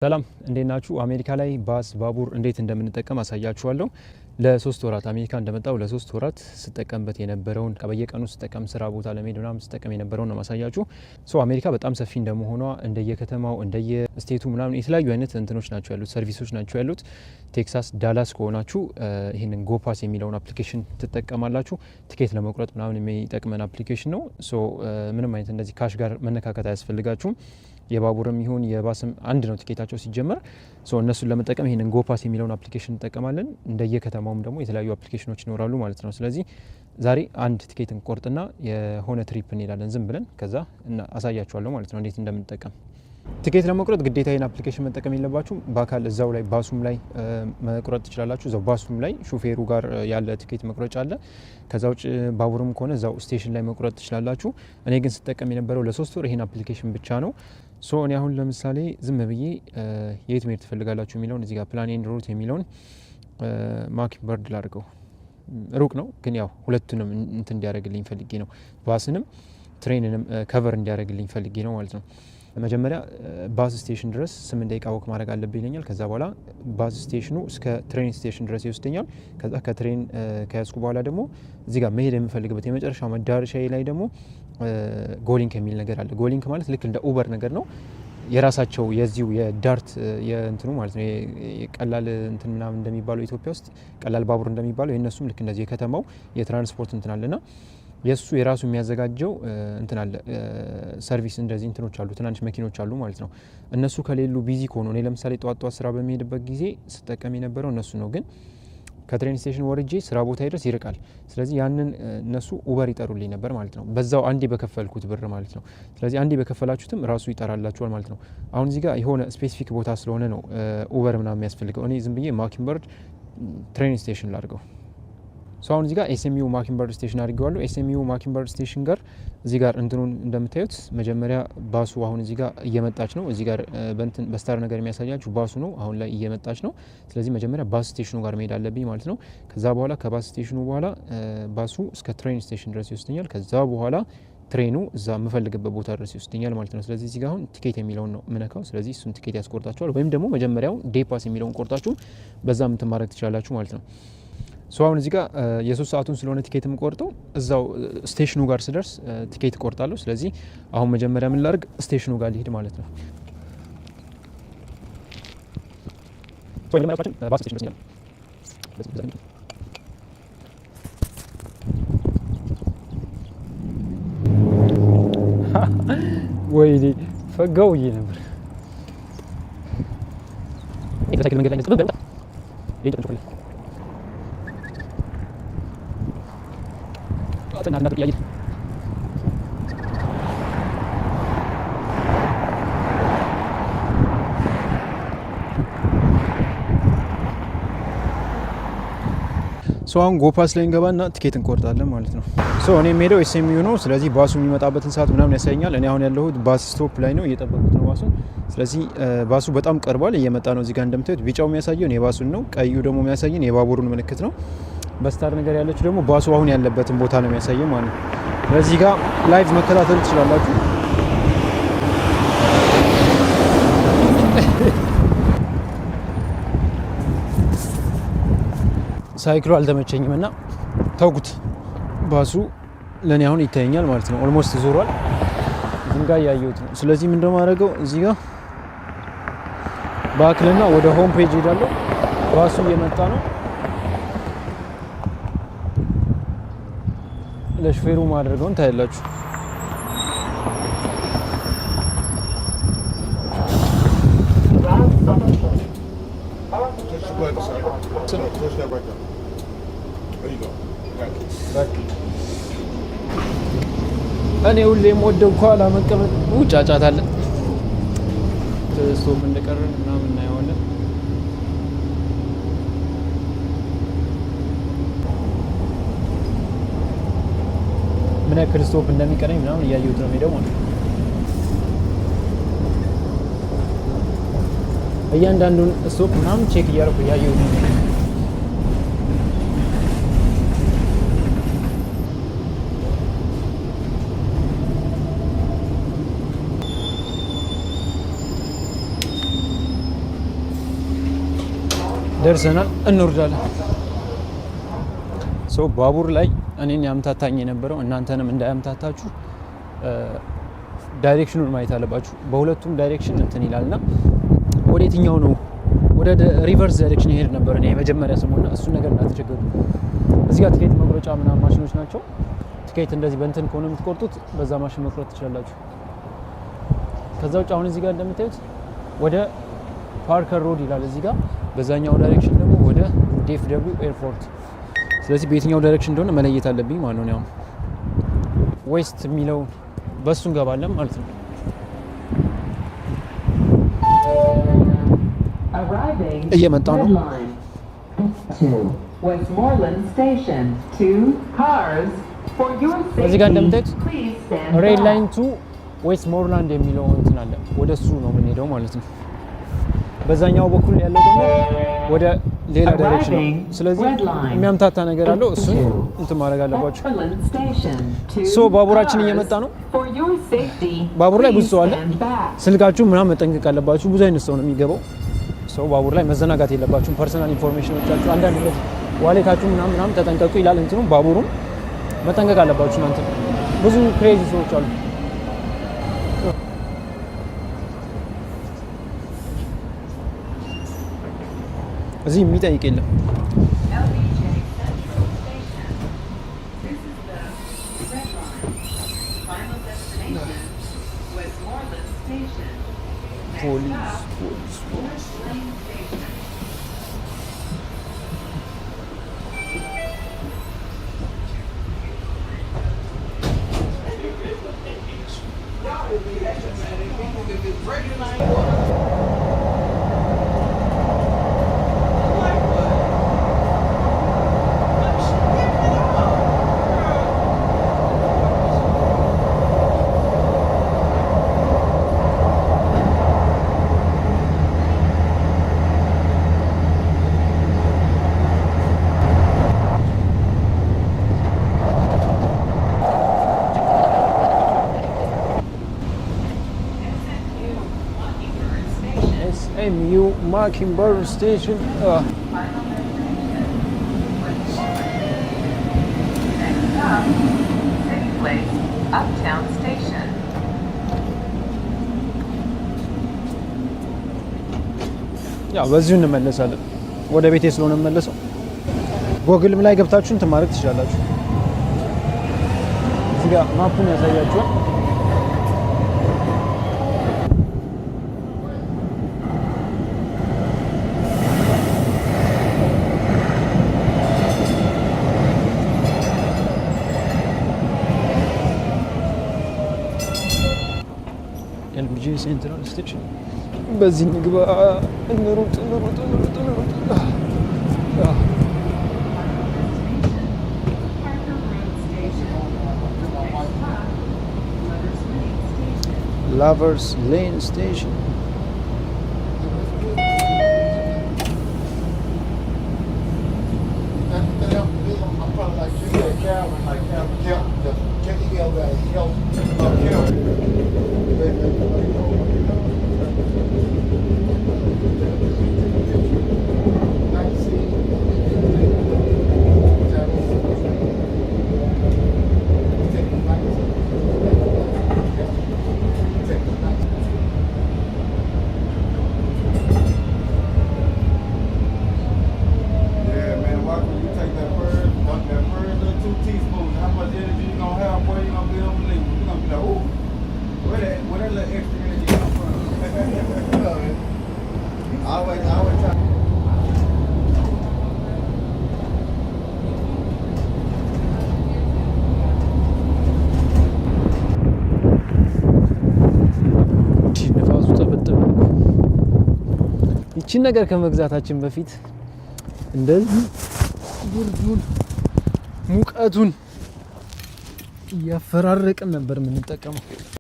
ሰላም እንዴት ናችሁ? አሜሪካ ላይ ባስ ባቡር እንዴት እንደምንጠቀም አሳያችኋለሁ። ለ3 ወራት አሜሪካ እንደመጣው ለ3 ወራት ስጠቀምበት የነበረውን በየቀኑ ስጠቀም ስራ ቦታ ለመሄድ ምናምን ስጠቀም የነበረውን ነው ማሳያችሁ። አሜሪካ በጣም ሰፊ እንደመሆኗ እንደየከተማው እንደየስቴቱ ምናምን የተለያዩ አይነት እንትኖች ናቸው ያሉት፣ ሰርቪሶች ናቸው ያሉት። ቴክሳስ ዳላስ ከሆናችሁ ይህንን ጎፓስ የሚለውን አፕሊኬሽን ትጠቀማላችሁ። ቲኬት ለመቁረጥ ምናምን የሚጠቅመን አፕሊኬሽን ነው። ምንም አይነት እንደዚህ ካሽ ጋር መነካከት አያስፈልጋችሁም። የባቡርም ይሁን የባስም አንድ ነው ቲኬታቸው ሲጀመር። እነሱን ለመጠቀም ይሄንን ጎፓስ የሚለውን አፕሊኬሽን እንጠቀማለን። እንደየከተማውም ደግሞ የተለያዩ አፕሊኬሽኖች ይኖራሉ ማለት ነው። ስለዚህ ዛሬ አንድ ቲኬት እንቆርጥና የሆነ ትሪፕ እንሄዳለን ዝም ብለን፣ ከዛ አሳያችኋለሁ ማለት ነው እንዴት እንደምንጠቀም። ቲኬት ለመቁረጥ ግዴታ ይህን አፕሊኬሽን መጠቀም የለባችሁም። በአካል እዛው ላይ ባሱም ላይ መቁረጥ ትችላላችሁ። እዛው ባሱም ላይ ሹፌሩ ጋር ያለ ቲኬት መቁረጫ አለ። ከዛ ውጭ ባቡርም ከሆነ እዛው ስቴሽን ላይ መቁረጥ ትችላላችሁ። እኔ ግን ስጠቀም የነበረው ለ3 ወር ይህን አፕሊኬሽን ብቻ ነው። እኔ አሁን ለምሳሌ ዝም ብዬ የት መሄድ ትፈልጋላችሁ የሚለውን እዚህ ጋር ፕላን ኤንድ ሩት የሚለውን ማኪንበርድ ላድርገው። ሩቅ ነው ግን ያው ሁለቱንም እንትን እንዲያደርግልኝ ፈልጌ ነው። ባስንም ትሬንንም ከቨር እንዲያደርግልኝ ፈልጌ ነው ማለት ነው። መጀመሪያ ባስ ስቴሽን ድረስ 8 ደቂቃ ወክ ማድረግ አለብኝ ይለኛል። ከዛ በኋላ ባስ ስቴሽኑ እስከ ትሬን ስቴሽን ድረስ ይወስደኛል። ከዛ ከትሬን ከያዝኩ በኋላ ደግሞ እዚህ ጋር መሄድ የምፈልግበት የመጨረሻ መዳረሻ ላይ ደግሞ ጎሊንክ የሚል ነገር አለ። ጎሊንክ ማለት ልክ እንደ ኡበር ነገር ነው። የራሳቸው የዚሁ የዳርት የእንትኑ ማለት ነው ቀላል እንትን ምናምን እንደሚባለው ኢትዮጵያ ውስጥ ቀላል ባቡር እንደሚባለው የእነሱም ልክ እንደዚህ የከተማው የትራንስፖርት እንትን አለና የሱ የራሱ የሚያዘጋጀው እንትን አለ ሰርቪስ እንደዚህ እንትኖች አሉ፣ ትናንሽ መኪኖች አሉ ማለት ነው። እነሱ ከሌሉ ቢዚ ከሆኑ እኔ ለምሳሌ ጠዋት ስራ በሚሄድበት ጊዜ ስጠቀም የነበረው እነሱ ነው። ግን ከትሬን ስቴሽን ወርጄ ስራ ቦታ ድረስ ይርቃል። ስለዚህ ያንን እነሱ ኡበር ይጠሩልኝ ነበር ማለት ነው። በዛው አንዴ በከፈልኩት ብር ማለት ነው። ስለዚህ አንዴ በከፈላችሁትም ራሱ ይጠራላችኋል ማለት ነው። አሁን እዚህ ጋር የሆነ ስፔሲፊክ ቦታ ስለሆነ ነው ኡበር ምናምን የሚያስፈልገው። እኔ ዝም ብዬ ማኪንበርድ ትሬን ስቴሽን ላድርገው። አሁን እዚህ ጋር ኤስኤምዩ ማኪንበርድ ስቴሽን አድርገዋለሁ። ኤስኤምዩ ማኪንበርድ ስቴሽን ጋር እዚህ ጋር እንትኑን እንደምታዩት መጀመሪያ ባሱ አሁን እዚህ ጋር እየመጣች ነው። እዚህ ጋር በስታር ነገር የሚያሳያችሁ ባሱ ነው አሁን ላይ እየመጣች ነው። ስለዚህ መጀመሪያ ባስ ስቴሽኑ ጋር መሄድ አለብኝ ማለት ነው። ከዛ በኋላ ከባስ ስቴሽኑ በኋላ ባሱ እስከ ትሬን ስቴሽን ድረስ ይወስደኛል። ከዛ በኋላ ትሬኑ እዛ የምፈልግበት ቦታ ድረስ ይወስደኛል ማለት ነው። ስለዚህ እዚህ ጋር አሁን ቲኬት የሚለውን ነው ምነካው። ስለዚህ እሱን ቲኬት ያስቆርጣችኋል። ወይም ደግሞ መጀመሪያው ዴፓስ የሚለውን ቆርጣችሁ በዛ እንትን ማድረግ ትችላላችሁ ማለት ነው። አሁን እዚህ ጋር የ3 ሰዓቱን ስለሆነ ቲኬት የምቆርጠው እዛው ስቴሽኑ ጋር ስደርስ ቲኬት እቆርጣለሁ። ስለዚህ አሁን መጀመሪያ ምን ላድርግ? ስቴሽኑ ጋር ሊሄድ ማለት ነው። ወይኔ ፈጋው ይሄ ነበር። የተሳከለ መንገድ ላይ ነበር። እናት ያይት አሁን ጎፓስ ላይ እንገባና ቲኬት እንቆርጣለን ማለት ነው። እኔ የምሄደው ኤስኤምዩ ነው። ስለዚህ ባሱ የሚመጣበትን ሰዓት ምናምን ያሳየኛል። እኔ አሁን ያለሁት ባስ ስቶፕ ላይ ነው፣ እየጠበቁት ነው ባሱ። ስለዚህ ባሱ በጣም ቀርቧል፣ እየመጣ ነው። እዚህ ጋር እንደምታዩት ቢጫው የሚያሳየውን የባሱን ነው፣ ቀዩ ደግሞ የሚያሳየን የባቡሩን ምልክት ነው። በስታር ነገር ያለችው ደግሞ ባሱ አሁን ያለበትን ቦታ ነው የሚያሳየው ማለት ነው። በዚህ ጋር ላይቭ መከታተል ትችላላችሁ። ሳይክሉ አልተመቸኝም እና ተውኩት። ባሱ ለእኔ አሁን ይታየኛል ማለት ነው። ኦልሞስት ዞሯል። እዚህም ጋር እያየሁት ነው። ስለዚህ ምን እንደማደርገው እዚህ ጋር ባክልና ወደ ሆም ፔጅ ሄዳለሁ። ባሱ እየመጣ ነው። ለሹፌሩ ማድረገውን ታያላችሁ። እኔ ሁሌም ወደው ኋላ መቀመጥ ጫጫታ አለ። ስቶፕ እንደቀረን ምናምን እናየዋለን። ምን ያክል ስቶፕ እንደሚቀረኝ ምናምን እያየሁት ነው ሄደው ማለት ነው። እያንዳንዱን ስቶፕ ምናምን ቼክ እያደረኩ እያየሁት ነው። ደርሰናል። እንወርዳለን። ሶ ባቡር ላይ እኔን ያምታታኝ የነበረው እናንተንም እንዳያምታታችሁ ዳይሬክሽኑን ማየት አለባችሁ። በሁለቱም ዳይሬክሽን እንትን ይላልና ወደ የትኛው ነው? ወደ ሪቨርስ ዳይሬክሽን ይሄድ ነበር እኔ የመጀመሪያ ስሙና እሱን ነገር እንዳትቸገሩ። እዚህ ጋር ትኬት መቁረጫ ምናምን ማሽኖች ናቸው። ትኬት እንደዚህ በእንትን ከሆነ የምትቆርጡት በዛ ማሽን መቁረጥ ትችላላችሁ። ከዛ ውጭ አሁን እዚህ ጋር እንደምታዩት ወደ ፓርከር ሮድ ይላል እዚህ ጋር። በዛኛው ዳይሬክሽን ደግሞ ወደ ዲኤፍደብሊው ኤርፖርት። ስለዚህ በየትኛው ዳይሬክሽን እንደሆነ መለየት አለብኝ ማለት ነው። ዌስት የሚለው በሱ እንገባለን ማለት ነው። እየመጣ ነው። እዚህ ጋር እንደምታዩት ሬድ ላይን ቱ ዌስት ሞርላንድ የሚለው እንትን አለ። ወደ እሱ ነው የምንሄደው ማለት ነው። በዛኛው በኩል ያለው ደግሞ ወደ ሌላ ዳይሬክሽን ነው። ስለዚህ የሚያምታታ ነገር አለው። እሱን እንትን ማድረግ አለባችሁ። ሶ ባቡራችን እየመጣ ነው። ባቡር ላይ ብዙ ሰው አለ። ስልካችሁ ምናምን መጠንቀቅ አለባችሁ። ብዙ አይነት ሰው ነው የሚገባው። ሰው ባቡር ላይ መዘናጋት የለባችሁም። ፐርሰናል ኢንፎርሜሽኖቻችሁ አንዳንድ ዋሌታችሁ ምናምን ተጠንቀቁ ይላል እንትኑ። ባቡሩም መጠንቀቅ አለባችሁ እናንተ። ብዙ ክሬዚ ሰዎች አሉ። እዚህ የሚጠይቅ የለም። ፖሊስ SMU Mockingbird Station. City Place, Uptown Station. ያ በዚሁ እንመለሳለን። ወደ ቤቴ ስለሆነ እንመለሰው። ጎግልም ላይ ገብታችሁ እንትን ማድረግ ትችላላችሁ። እዚህ ጋር ማፑን ያሳያችኋል። ኤልቢጂ ሴንትራል ስቴሽን። በዚህ ንግባ። እንሩጥ እንሩጥ እንሩጥ እንሩጥ። ላቨርስ ሌን ስቴሽን። ይቺን ነገር ከመግዛታችን በፊት እንደዚህ ብርዱን ሙቀቱን እያፈራረቅን ነበር የምንጠቀመው።